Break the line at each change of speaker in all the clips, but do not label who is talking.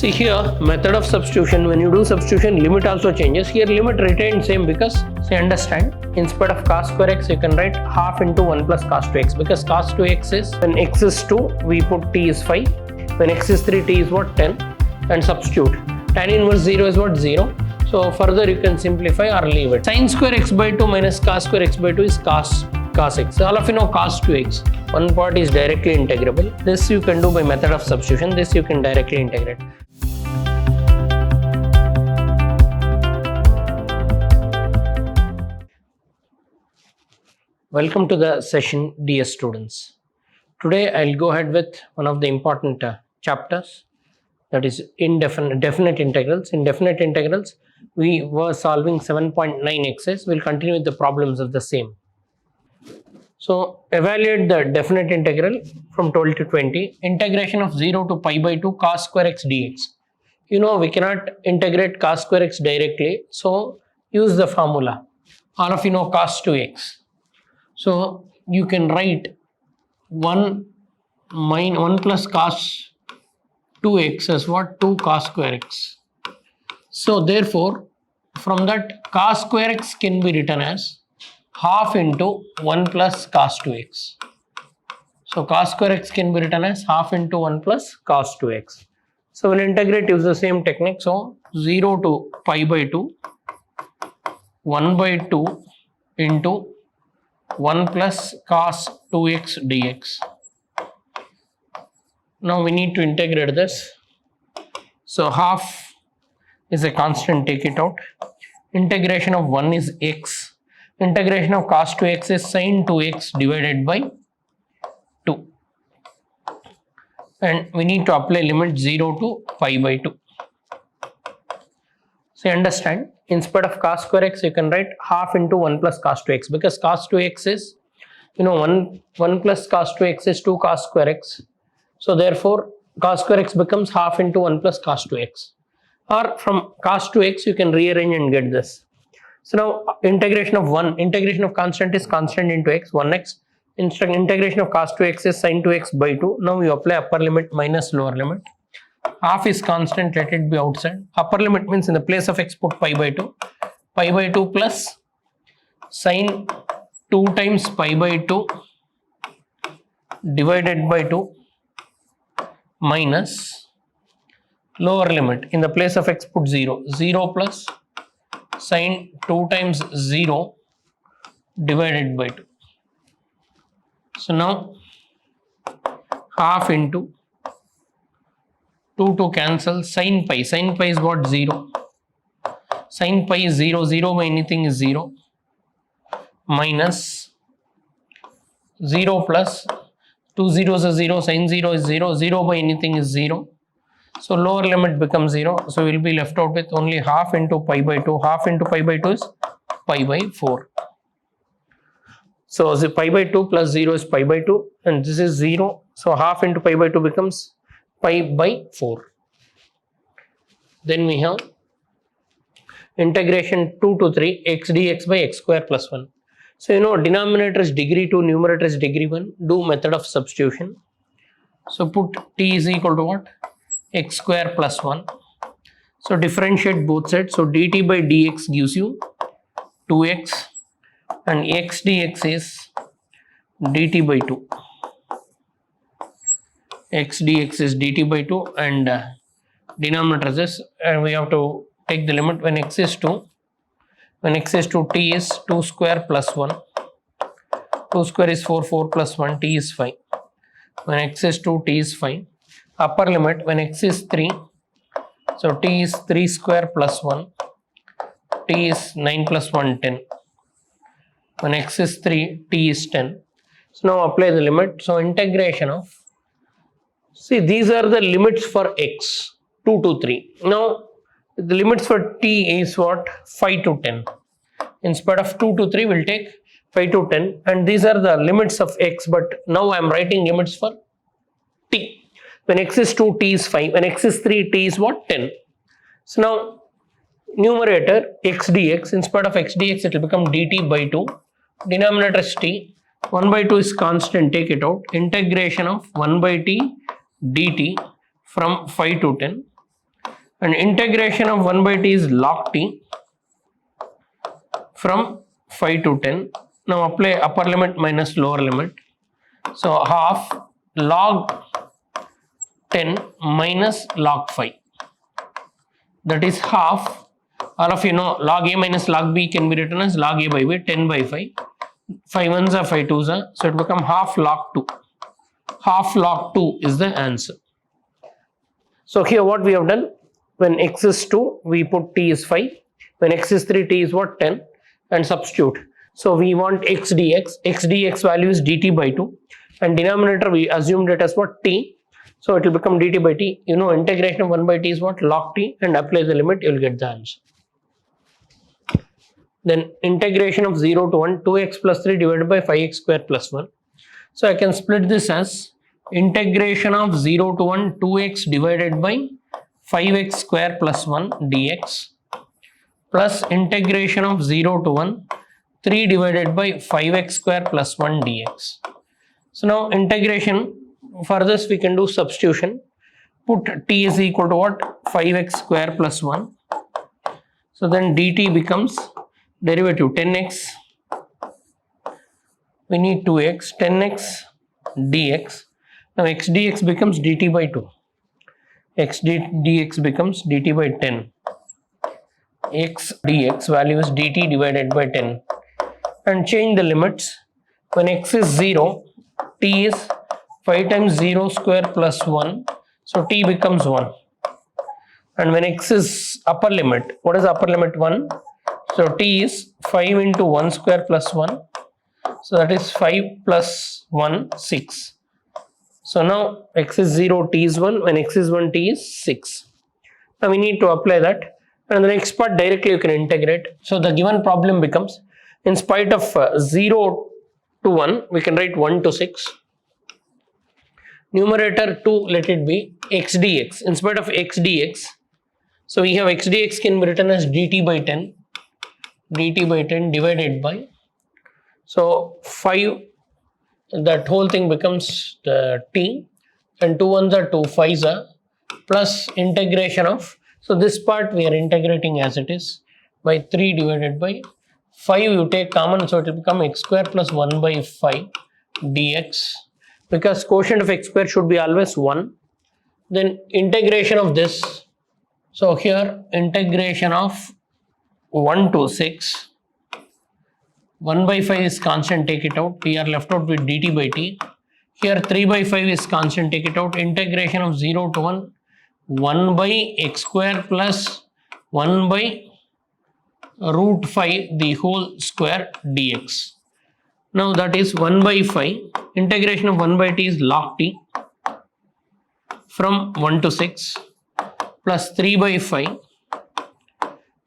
See here, method of substitution, when you do substitution, limit also changes. Here limit retained same because, say, understand, instead of cos square x, you can write half into 1 plus cos 2x, because cos 2x is, when x is 2, we put t is 5, when x is 3, t is what, 10, and substitute. Tan inverse 0 is what, 0. So further you can simplify or leave it. Sin square x by 2 minus cos square x by 2 is cos x. All of you know cos 2x. One part is directly integrable. This you can do by method of substitution. This you can directly integrate. Welcome to the session, dear students. Today I'll go ahead with one of the important chapters, that is definite integrals. In definite integrals, we were solving 7.9 exercise. We'll continue with the problems of the same. So evaluate the definite integral from 12 to 20. Integration of 0 to pi by 2 cos square x dx. You know we cannot integrate cos square x directly, so use the formula. All of you know cos 2x. So you can write 1 plus cos 2x as what? 2 cos square x. So therefore, from that cos square x can be written as half into 1 plus cos 2x. So cos square x can be written as half into 1 plus cos 2x. So we'll integrate, use the same technique. So 0 to pi by 2, 1 by 2 into 1 plus cos 2x dx. Now we need to integrate this. So half is a constant, take it out. Integration of 1 is x. Integration of cos 2x is sin 2x divided by 2. And we need to apply limit 0 to pi by 2. So you understand, instead of cos square x, you can write half into 1 plus cos 2x, because cos 2x is, 1 plus cos 2x is 2 cos square x. So therefore, cos square x becomes half into 1 plus cos 2x. Or from cos 2x, you can rearrange and get this. So now integration of 1, integration of constant is constant into x, 1x. Integration of cos 2x is sin 2x by 2. Now you apply upper limit minus lower limit. Half is constant, let it be outside. Upper limit means in the place of x put pi by 2. Pi by 2 plus sin 2 times pi by 2 divided by 2 minus lower limit. In the place of x put 0. 0 plus sin 2 times 0 divided by 2. So now half into 2 to cancel, sin pi. Sin pi is what? 0. Sin pi is 0. 0 by anything is 0. Minus 0 plus 2 zeros is 0. Sin 0 is 0. 0 by anything is 0. So lower limit becomes 0. So we will be left out with only half into pi by 2. Half into pi by 2 is pi by 4. So pi by 2 plus 0 is pi by 2. And this is 0. So half into pi by 2 becomes pi by 4. Then we have integration 2 to 3 x dx by x square plus 1. So denominator is degree 2, numerator is degree 1. Do method of substitution. So put t is equal to what? X square plus 1. So differentiate both sides. So dt by dx gives you 2x and x dx is dt by 2. X dx is dt by 2 and denominator is this, and we have to take the limit when x is 2. When x is 2, t is 2 square plus 1. 2 square is 4, 4 plus 1, t is 5. When x is 2, t is 5. Upper limit when x is 3, so t is 3 square plus 1, t is 9 plus 1, 10. When x is 3, t is 10. So now apply the limit. So integration of, see, these are the limits for x, 2 to 3. Now the limits for t is what? 5 to 10. Instead of 2 to 3, we'll take 5 to 10, and these are the limits of x, but now I am writing limits for t. When x is 2, t is 5. When x is 3, t is what? 10. So now numerator x dx, instead of x dx, it will become dt by 2. Denominator is t. 1 by 2 is constant, take it out. Integration of 1 by t dt from 5 to 10. and integration of 1 by t is log t from 5 to 10. Now apply upper limit minus lower limit. So half log 10 minus log 5. That is half. All of you know log a minus log b can be written as log a by b, 10 by 5. 5 ones are 5 twos are. So it becomes half log 2. Half log 2 is the answer. So here what we have done, when x is 2, we put t is 5. When x is 3, t is what? 10, and substitute. So we want x dx value is dt by 2, and denominator we assumed it as what? T. So it will become dt by t. You know integration of 1 by t is what? Log t, and apply the limit, you will get the answer. Then integration of 0 to 1, 2x plus 3 divided by 5x square plus 1. So I can split this as integration of 0 to 1, 2x divided by 5x square plus 1 dx, plus integration of 0 to 1, 3 divided by 5x square plus 1 dx. So now integration, for this we can do substitution. Put t is equal to what? 5x square plus 1. So then dt becomes derivative 10x. We need 2x, 10x dx. Now x dx becomes dt by 2. X dx becomes dt by 10. X dx value is dt divided by 10. And change the limits. When x is 0, t is 5 times 0 square plus 1. So t becomes 1. And when x is upper limit, what is upper limit? 1. So t is 5 into 1 square plus 1. So that is 5 plus 1, 6. So now x is 0, t is 1. When x is 1, t is 6. Now we need to apply that. And the next part directly you can integrate. So the given problem becomes, in spite of 0 to 1, we can write 1 to 6. Numerator 2, let it be x dx. In spite of x dx, so we have x dx can be written as dt by 10. Dt by 10 divided by, so 5, that whole thing becomes the t, and 2 ones are 2, 5s are, plus integration of, so this part we are integrating as it is, by 3 divided by 5, you take common, so it will become x square plus 1 by 5 dx, because quotient of x square should be always 1. Then integration of this, so here integration of 1 to 6, 1 by 5 is constant, take it out, we are left out with dt by t. Here 3 by 5 is constant, take it out, integration of 0 to 1, 1 by x square plus 1 by root 5 the whole square dx. Now that is 1 by 5, integration of 1 by t is log t from 1 to 6 plus 3 by 5.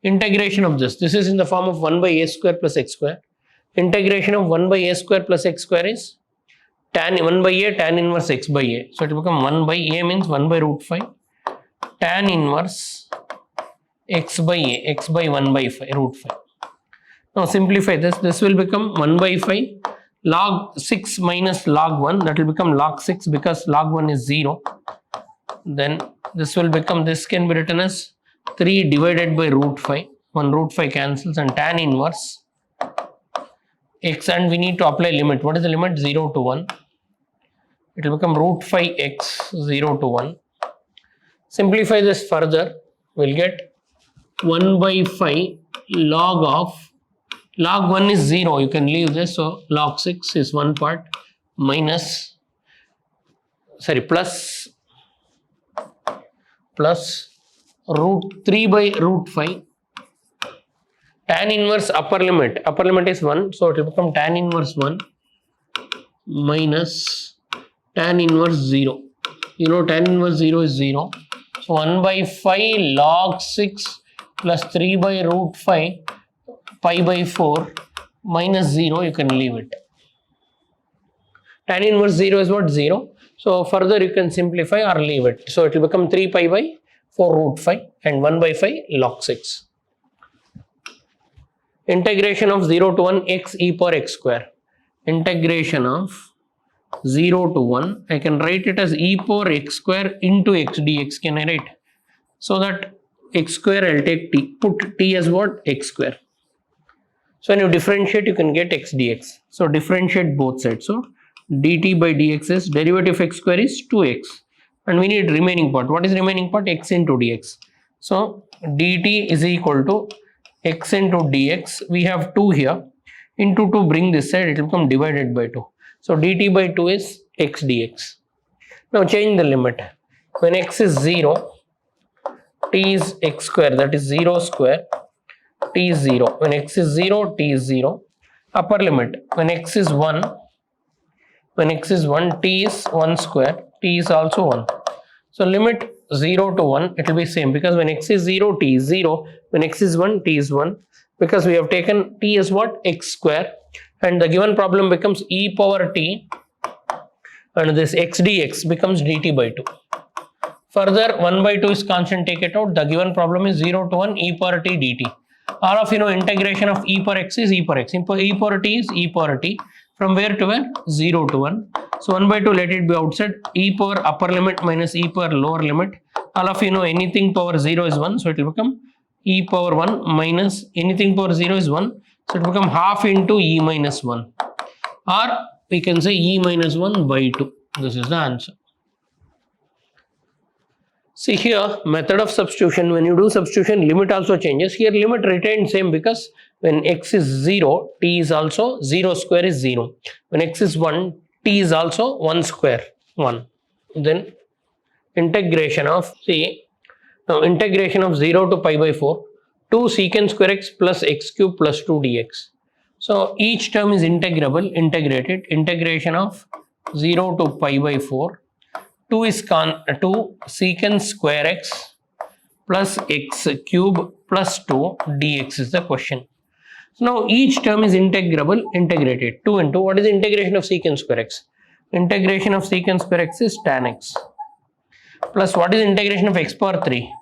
Integration of this is in the form of 1 by a square plus x square. Integration of 1 by a square plus x square is tan 1 by a tan inverse x by a. So it will become 1 by a means 1 by root 5 tan inverse x by a, x by 1 by 5 root 5. Now simplify this. This will become 1 by 5 log 6 minus log 1. That will become log 6 because log 1 is 0. Then this will become, this can be written as 3 divided by root 5. 1 root 5 cancels, and tan inverse x, and we need to apply limit. What is the limit? 0 to 1. It will become root 5x 0 to 1. Simplify this further. We'll get 1 by 5 log of, log 1 is 0. You can leave this. So log 6 is one part minus, sorry, plus root 3 by root 5. Tan inverse upper limit is 1, so it will become tan inverse 1 minus tan inverse 0. You know tan inverse 0 is 0. So 1 by 5 log 6 plus 3 by root 5 pi by 4 minus 0, you can leave it. Tan inverse 0 is what? 0. So further you can simplify or leave it. So it will become 3 pi by 4 root 5 and 1 by 5 log 6. Integration of 0 to 1 x e power x square. Integration of 0 to 1, I can write it as e power x square into x dx. Can I write? So that x square, I'll take t. Put t as what? X square. So when you differentiate, you can get x dx. So differentiate both sides. So dt by dx is derivative of x square is 2x. And we need remaining part. What is remaining part? X into dx. So dt is equal to x into dx. We have 2 here. Into 2, bring this side, it will become divided by 2. So dt by 2 is x dx. Now change the limit. When x is 0, t is x square, that is 0 square, t is 0. When x is 0, t is 0. Upper limit. When x is 1, t is 1 square, t is also 1. So limit 0 to 1, it will be same, because when x is 0, t is 0. When x is 1, t is 1. Because we have taken t as what? X square. And the given problem becomes e power t. And this x dx becomes dt by 2. Further, 1 by 2 is constant, take it out. The given problem is 0 to 1 e power t dt. All of you know integration of e power x is e power x. E power t is e power t. From where to where? 0 to 1. So 1 by 2, let it be outside. E power upper limit minus e power lower limit. All of you know anything power 0 is 1. So it will become e power 1 minus anything power 0 is 1. So it will become half into e minus 1. Or we can say e minus 1 by 2. This is the answer. See here, method of substitution. When you do substitution, limit also changes. Here limit retained same, because when x is 0, t is also 0 square is 0. When x is 1, t is also 1 square 1. Then integration of, now integration of 0 to pi by 4, 2 secant square x plus x cube plus 2 dx. So each term is integrable, integrated. Integration of 0 to pi by 4. 2 is 2 secant square x plus x cube plus 2 dx is the question. So now each term is integrable, integrated. 2 into, what is the integration of secant square x? Integration of secant square x is tan x. Plus what is integration of x power 3?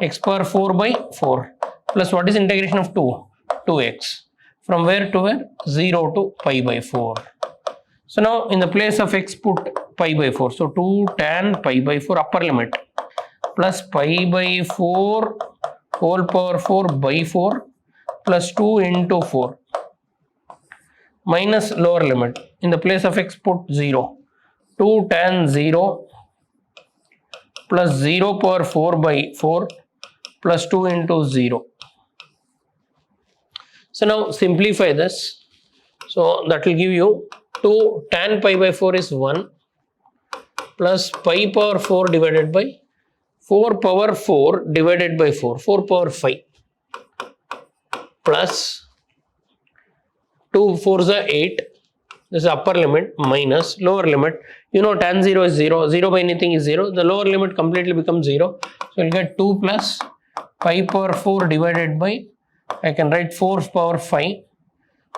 X power 4 by 4. Plus what is integration of 2? 2x. From where to where? 0 to pi by 4. So now in the place of x put pi by 4. So 2 tan pi by 4 upper limit plus pi by 4 whole power 4 by 4 plus 2 into 4 minus lower limit. In the place of x put 0. 2 tan 0 plus 0 power 4 by 4 plus 2 into 0. So now simplify this. So that will give you 2 tan pi by 4 is 1 plus pi power 4 divided by 4 power 4 divided by 4, 4 power 5 plus 2 4 is 8. This is upper limit minus lower limit. You know tan 0 is 0, 0 by anything is 0. The lower limit completely becomes 0. So you'll get 2 plus pi power 4 divided by, I can write 4 power 5.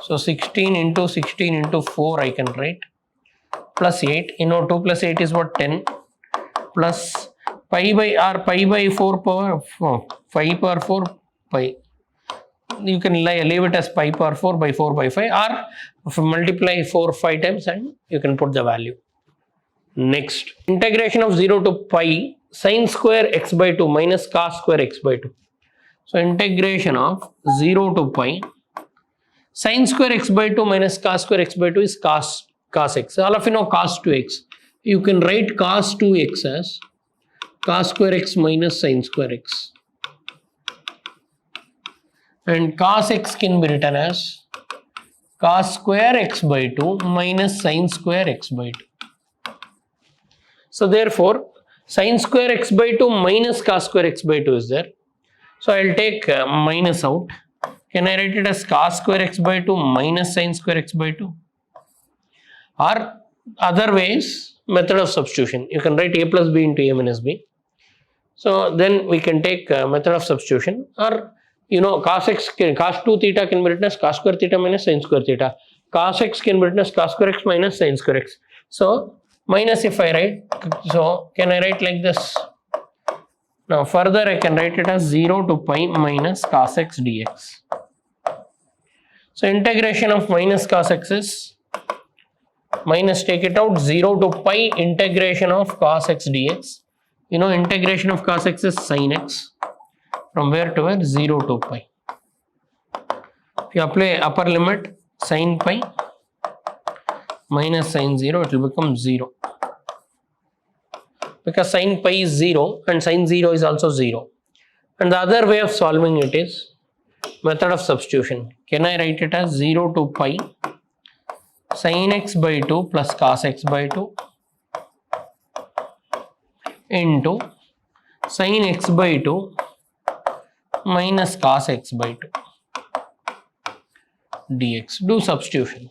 So 16 into 4 I can write plus 8. You know 2 plus 8 is what? 10 plus pi by 4 power 5 power 4 pi. You can leave it as pi power 4 by 4 by 5, or if you multiply 4 5 times and you can put the value. Next, integration of 0 to pi sin square x by 2 minus cos square x by 2. So integration of 0 to pi sin square x by 2 minus cos square x by 2 is cos x. All of you know cos 2x. You can write cos 2x as cos square x minus sin square x. And cos x can be written as cos square x by 2 minus sin square x by 2. So therefore, sin square x by 2 minus cos square x by 2 is there. So I will take minus out. Can I write it as cos square x by 2 minus sin square x by 2? Or other ways, method of substitution. You can write a plus b into a minus b. So then we can take method of substitution, or you know cos 2 theta can be written as cos square theta minus sin square theta. Cos x can be written as cos square x minus sin square x. So minus if I write, so can I write like this? Now further I can write it as 0 to pi minus cos x dx. So integration of minus cos x is minus, take it out, 0 to pi integration of cos x dx. You know integration of cos x is sin x. from where to where? 0 to pi. If you apply upper limit, sin pi minus sin 0, it will become 0. Because sin pi is 0 and sin 0 is also 0. And the other way of solving it is method of substitution. Can I write it as 0 to pi sin x by 2 plus cos x by 2 into sin x by 2 minus cos x by 2 dx. Do substitution.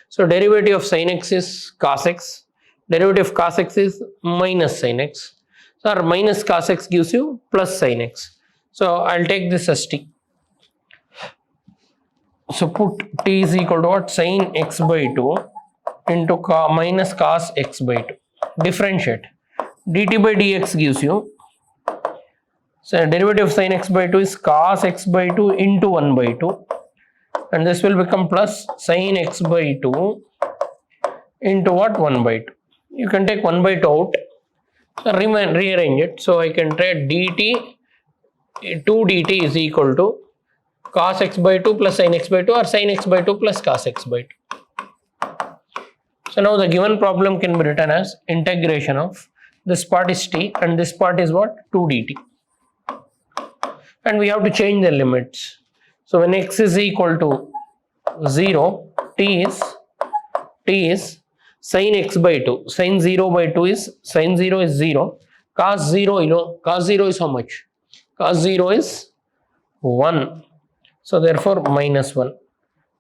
So derivative of sin x is cos x, derivative of cos x is minus sin x. So our minus cos x gives you plus sin x. So I'll take this as t. So put t is equal to what? Sin x by 2 into minus cos x by 2. Differentiate. dt by dx gives you, so derivative of sin x by 2 is cos x by 2 into 1 by 2. And this will become plus sin x by 2 into what? 1 by 2. You can take 1 by 2 out. So rearrange it. So I can write dt, 2 dt is equal to cos x by 2 plus sin x by 2 or sin x by 2 plus cos x by 2. So now the given problem can be written as integration of this part is t and this part is what? 2 dt. And we have to change the limits. So when x is equal to 0, t is sin x by 2. Sin 0 by 2 is, sin 0 is 0. Cos 0, cos 0 is how much? Cos 0 is 1. So therefore minus 1.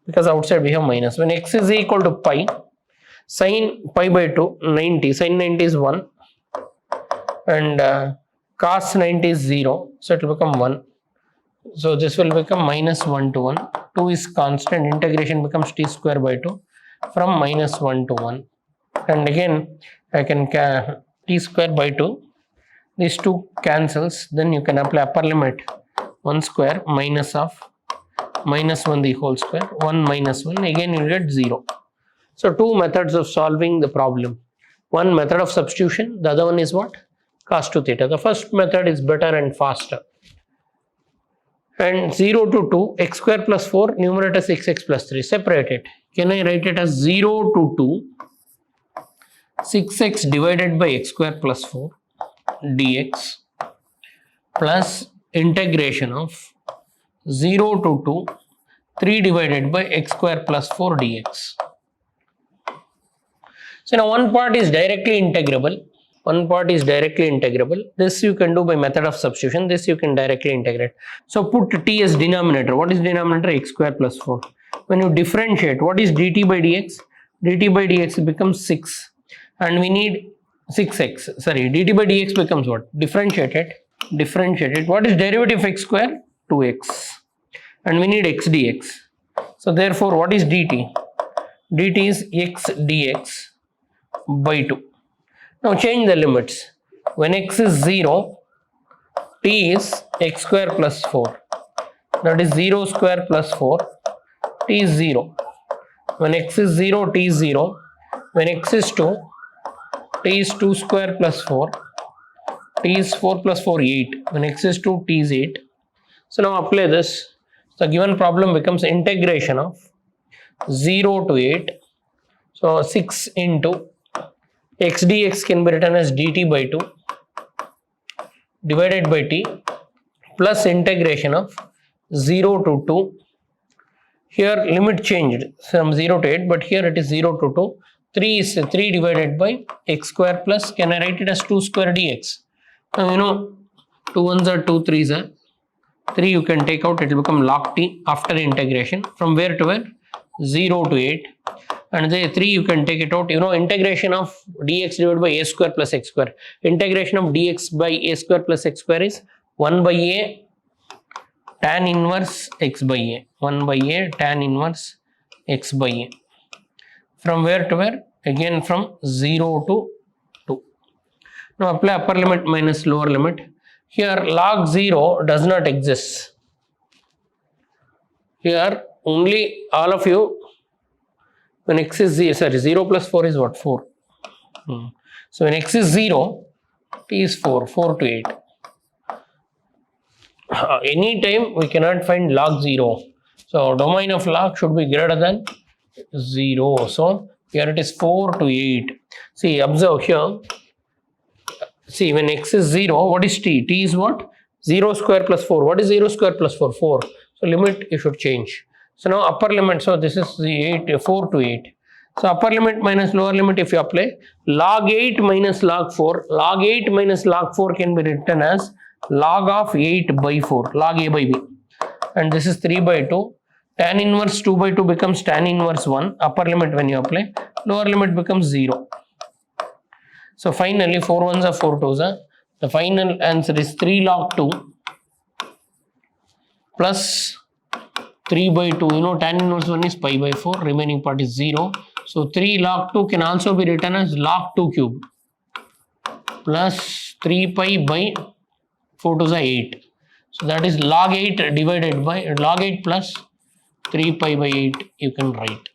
Because outside we have minus. When x is equal to pi, sin pi by 2, 90. Sin 90 is 1. And cos 90 is 0. So it will become 1. So this will become minus 1 to 1. 2 is constant. Integration becomes t square by 2 from minus 1 to 1. And again I can t square by 2. These two cancels. Then you can apply upper limit 1 square minus of minus 1 the whole square. 1 minus 1. Again you get 0. So two methods of solving the problem. One method of substitution. The other one is what? Cos 2 theta. The first method is better and faster. And 0 to 2, x square plus 4, numerator 6x plus 3. Separate it. Can I write it as 0 to 2, 6x divided by x square plus 4 dx plus integration of 0 to 2, 3 divided by x square plus 4 dx. So now one part is directly integrable. This you can do by method of substitution. This you can directly integrate. So put t as denominator. What is denominator? X square plus 4. When you differentiate, what is dt by dx? Dt by dx becomes 6. And we need 6x. Sorry, dt by dx becomes what? Differentiate it. What is derivative of x square? 2x. And we need x dx. So therefore, what is dt? Dt is x dx by 2. Now change the limits. When x is 0, t is x square plus 4. That is 0 square plus 4. T is 0. When x is 0, t is 0. When x is 2, t is 2 square plus 4. T is 4 plus 4, 8. When x is 2, t is 8. So now apply this. The given problem becomes integration of 0 to 8. So 6 into x dx can be written as dt by 2 divided by t plus integration of 0 to 2. Here limit changed from 0 to 8, but here it is 0 to 2. 3 is 3 divided by x square plus, can I write it as 2 square dx? Now 2 ones are 2, 3s are 3, you can take out, it will become log t after integration. From where to where? 0 to 8. And the 3 you can take it out. Integration of dx divided by a square plus x square. Integration of dx by a square plus x square is 1 by a tan inverse x by a. 1 by a tan inverse x by a. From where to where? Again from 0 to 2. Now apply upper limit minus lower limit. Here log 0 does not exist. Here only all of you, when x is 0 plus 4 is what? 4. So when x is 0, t is 4 to 8. anytime we cannot find log 0. So domain of log should be greater than 0. So here it is 4 to 8. See, observe here. See, when x is 0, what is t? T is what? 0 square plus 4. What is 0 square plus 4? 4. So limit you should change. So now upper limit. So this is the 4 to 8. So upper limit minus lower limit if you apply, log 8 minus log 4. Log 8 minus log 4 can be written as log of 8 by 4. Log a by b. And this is 3 by 2. Tan inverse 2 by 2 becomes tan inverse 1. Upper limit when you apply. Lower limit becomes 0. So finally 4 ones are 4 twos. The final answer is 3 log 2 plus 3 by 2. You know tan inverse 1 is pi by 4. Remaining part is 0. So 3 log 2 can also be written as log 2 cube plus 3 pi by 4 to the 8. So that is log 8 divided by log 8 plus 3 pi by 8 you can write.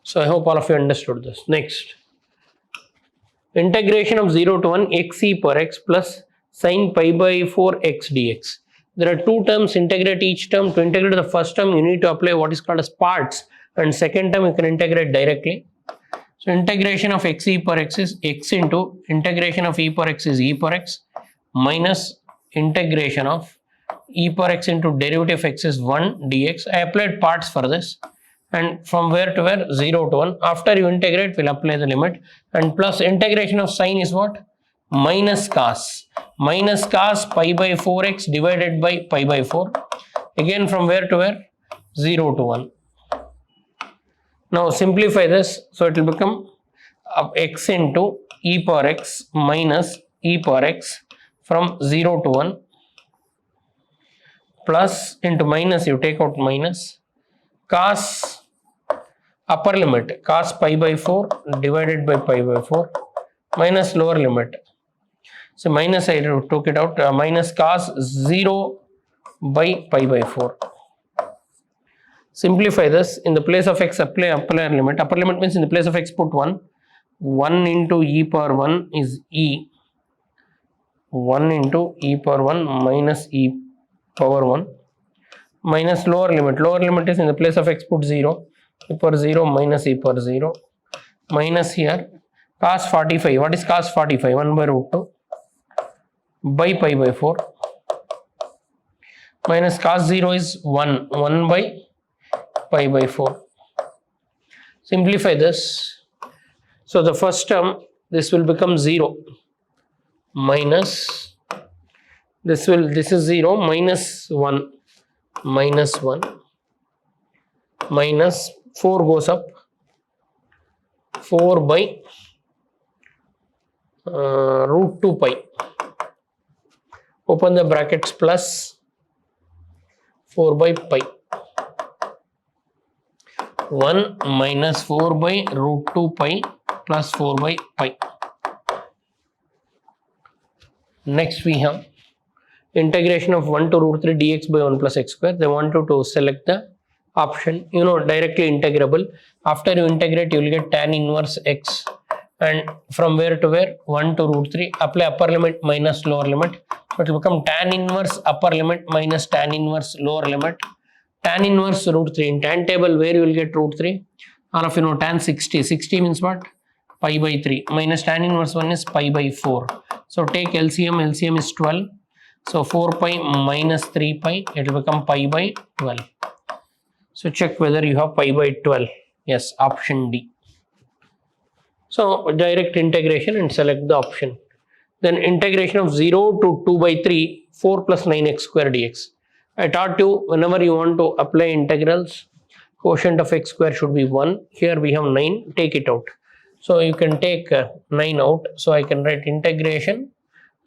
So I hope all of you understood this. Next. Integration of 0 to 1 x e per x plus sin pi by 4 x dx. There are two terms, integrate each term. To integrate the first term you need to apply what is called as parts, and second term you can integrate directly. So integration of x e per x is x into integration of e per x is e per x minus integration of e per x into derivative of x is 1 dx. I applied parts for this, and from where to where? 0 to 1. After you integrate, we'll apply the limit, and plus integration of sine is what? Minus cos. Minus cos pi by 4x divided by pi by 4. Again from where to where? 0 to 1. Now simplify this, so it will become x into e per x minus e per x from 0 to 1 plus into minus, you take out minus cos upper limit cos pi by 4 divided by pi by 4 minus lower limit. So minus I took it out, minus cos 0 by pi by 4. Simplify this. In the place of x apply upper limit. Upper limit means in the place of x put 1. 1 into e power 1 is e. 1 into e power 1 minus e power 1 minus lower limit. Lower limit is in the place of x put 0. E power 0 minus e power 0 minus here cos 45. What is cos 45? 1 by root 2 by pi by 4 minus cos 0 is 1. 1 by pi by 4. Simplify this. So the first term, this will become 0 minus this is 0 minus 1 minus 1 minus 4 goes up 4 by root 2 pi. Open the brackets plus 4 by pi. 1 minus 4 by root 2 pi plus 4 by pi. Next we have integration of 1 to root 3 dx by 1 plus x square. They want you to select the option, directly integrable. After you integrate, you will get tan inverse x, and from where to where? 1 to root 3. Apply upper limit minus lower limit. So it will become tan inverse upper limit minus tan inverse lower limit. Tan inverse root 3. In tan table, where you will get root 3? All of you know tan 60. 60 means what? Pi by 3 minus tan inverse 1 is pi by 4. So take LCM. LCM is 12. So 4 pi minus 3 pi, it will become pi by 12. So check whether you have pi by 12. Yes, option D. So direct integration and select the option. Then integration of 0 to 2 by 3, 4 plus 9x square dx. I taught you whenever you want to apply integrals, quotient of x square should be 1. Here we have 9, take it out. So you can take 9 out. So I can write integration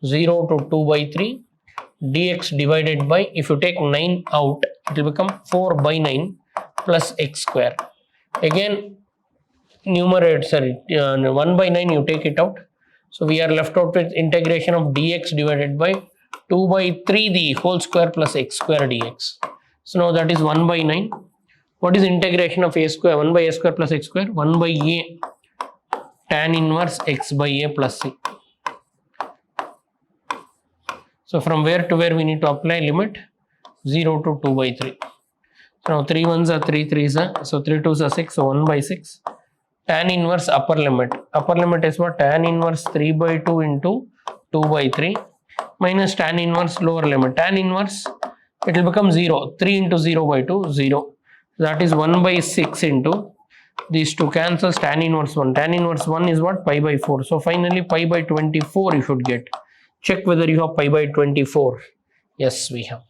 0 to 2 by 3 dx divided by, if you take 9 out, it will become 4 by 9 plus x square. Again, numerator, 1 by 9 you take it out. So we are left out with integration of dx divided by 2 by 3 the whole square plus x square dx. So now that is 1 by 9. What is integration of a square? 1 by a square plus x square. 1 by a tan inverse x by a plus c. So from where to where we need to apply limit? 0 to 2 by 3. So now 3 1s are 3 3s are, so 3 2s are 6, so 1 by 6. Tan inverse upper limit. Upper limit is what? Tan inverse 3 by 2 into 2 by 3 minus tan inverse lower limit. Tan inverse, it will become 0. 3 into 0 by 2, 0. That is 1 by 6 into these two cancels, tan inverse 1. Tan inverse 1 is what? Pi by 4. So finally pi by 24 you should get. Check whether you have pi by 24. Yes, we have.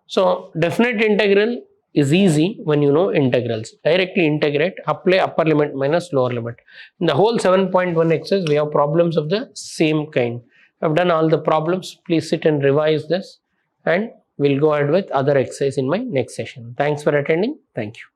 So definite integral is easy when you know integrals. Directly integrate, apply upper limit minus lower limit. In the whole 7.1 exercise, we have problems of the same kind. I've done all the problems. Please sit and revise this, and we'll go ahead with other exercise in my next session. Thanks for attending. Thank you.